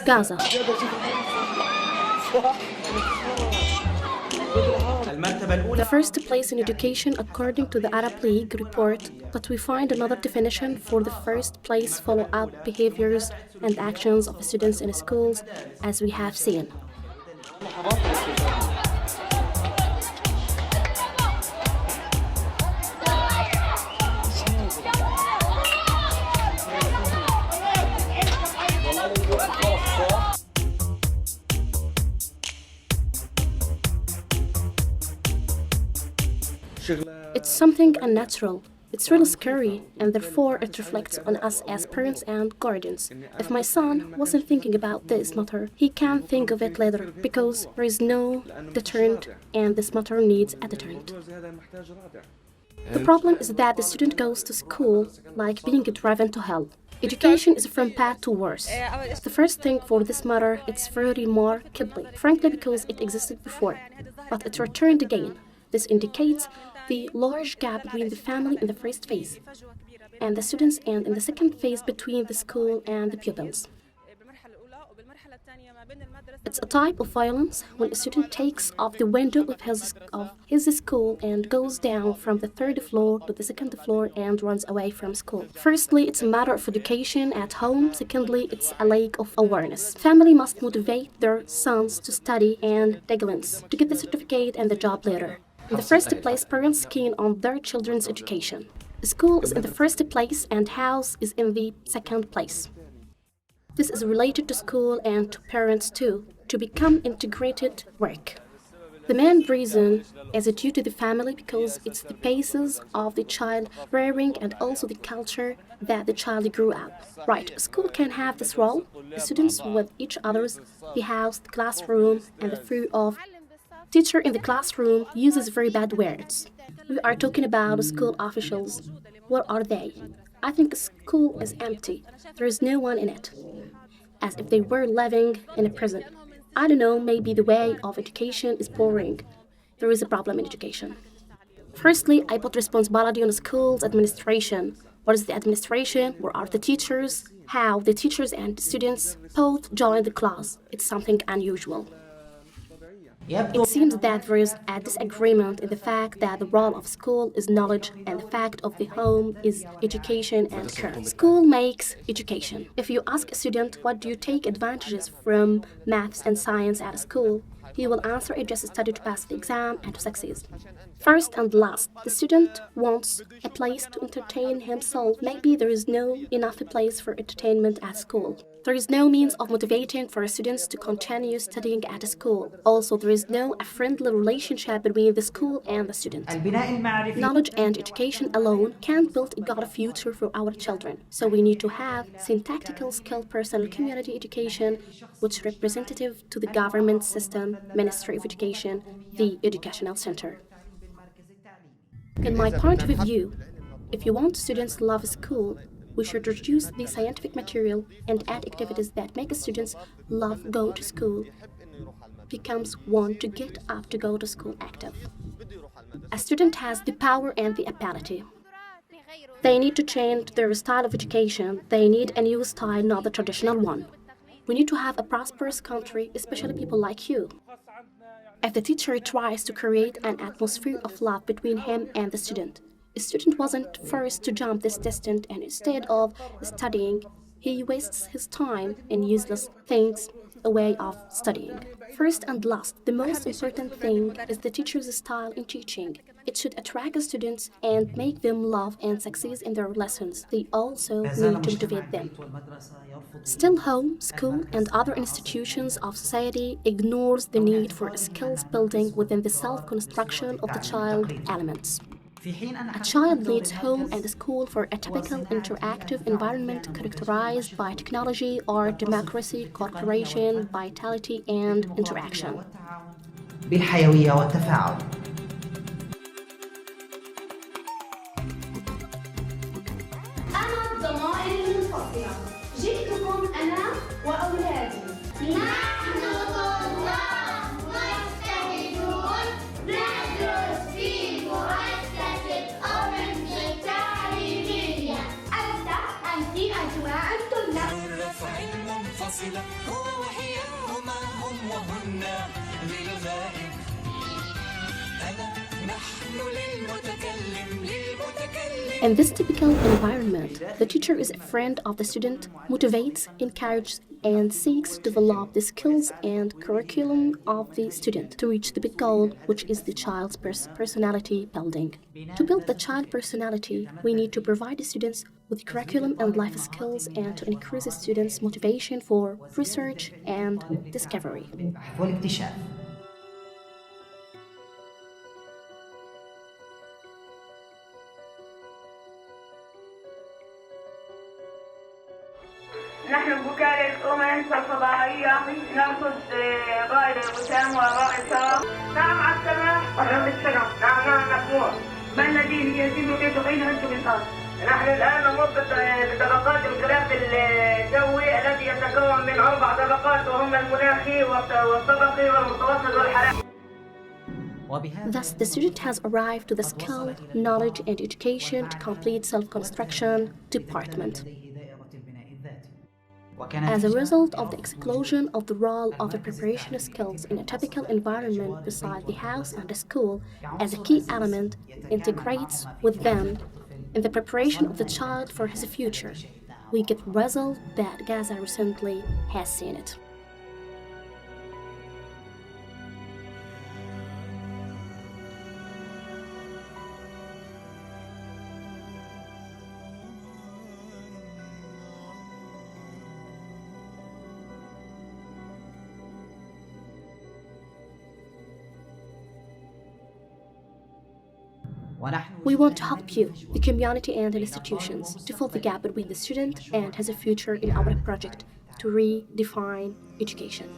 Gaza. The first place in education according to the Arab League report, but we find another definition for the first place follow-up behaviors and actions of students in schools, as we have seen. It's something unnatural. It's really scary, and therefore it reflects on us as parents and guardians. If my son wasn't thinking about this matter, he can think of it later, because there is no deterrent, and this matter needs a deterrent. The problem is that the student goes to school like being driven to hell. Education is from bad to worse. The first thing for this matter, it's very remarkably, frankly because it existed before, but it returned again. This indicates the large gap between the family in the first phase and the students, and in the second phase between the school and the pupils. It's a type of violence when a student takes off the window of his school and goes down from the third floor to the second floor and runs away from school. Firstly, it's a matter of education at home. Secondly, it's a lack of awareness. Family must motivate their sons to study and diligence to get the certificate and the job later. In the first place, parents keen on their children's education. School is in the first place and house is in the second place. This is related to school and to parents too, to become integrated work. The main reason is due to the family because it's the basis of the child rearing and also the culture that the child grew up. Right, school can have this role, the students with each other's, the house, the classroom, and the fear of teacher in the classroom uses very bad words. We are talking about school officials. What are they? I think school is empty. There is no one in it. As if they were living in a prison. I don't know, maybe the way of education is boring. There is a problem in education. Firstly, I put responsibility on the school's administration. What is the administration? Where are the teachers? How the teachers and students both join the class. It's something unusual. It seems that there is a disagreement in the fact that the role of school is knowledge and the fact of the home is education and care. School makes education. If you ask a student what do you take advantages from maths and science at school, he will answer I just study to pass the exam and to succeed. First and last, the student wants a place to entertain himself. Maybe there is no enough place for entertainment at school. There is no means of motivating for students to continue studying at school. Also, there is no friendly relationship between the school and the student. Knowledge and education alone can't build a good future for our children. So we need to have syntactical skill personal community education, which representative to the government system, Ministry of Education, the educational center. In my point of view, if you want students to love school, we should reduce the scientific material and add activities that make students love go to school, becomes want to get up to go to school active. A student has the power and the ability. They need to change their style of education. They need a new style, not the traditional one. We need to have a prosperous country, especially people like you. If the teacher tries to create an atmosphere of love between him and the student wasn't forced to jump this distance, and instead of studying, he wastes his time in useless things, a way of studying. First and last, the most important thing is the teacher's style in teaching. It should attract students and make them love and succeed in their lessons. They also need to motivate them. Still, home, school, and other institutions of society ignores the need for skills building within the self-construction of the child elements. A child needs home and school for a typical interactive environment characterized by technology, art, democracy, cooperation, vitality, and interaction. بالحيوية والتفاعل. أنا الضمائر المنفصلة. جئتكم أنا وأولادي. نحن طلاب مجتهدون ندرس في مؤسسة أورنج التعليمية. أنت أنت أجواء الطلاب. In this typical environment, the teacher is a friend of the student, motivates, encourages, and seeks to develop the skills and curriculum of the student to reach the big goal, which is the child's personality building. To build the child personality, we need to provide the students with curriculum and life skills and to increase the students' motivation for research and discovery. البحث والاكتشاف. نحن بوكالة الأمم الفضائية نرصد غاية الوسام ورائد شرف. نعم على السماء ورب الشرف. نعم مسموع. ما الذي يتم في تقييم أنتم بالأرض؟ نحن الآن نمر بطبقات الغلاف الجوي الذي يتكون من 4 طبقات وهما المناخي والطبقي والمتوسط والحراري. Thus, the student has arrived to the skill, knowledge, and education to complete self-construction department. As a result of the exclusion of the role of the preparation skills in a typical environment beside the house and the school as a key element integrates with them in the preparation of the child for his future, we get result that Gaza recently has seen it. We want to help you, the community and the institutions, to fill the gap between the student and his future in our project to redefine education.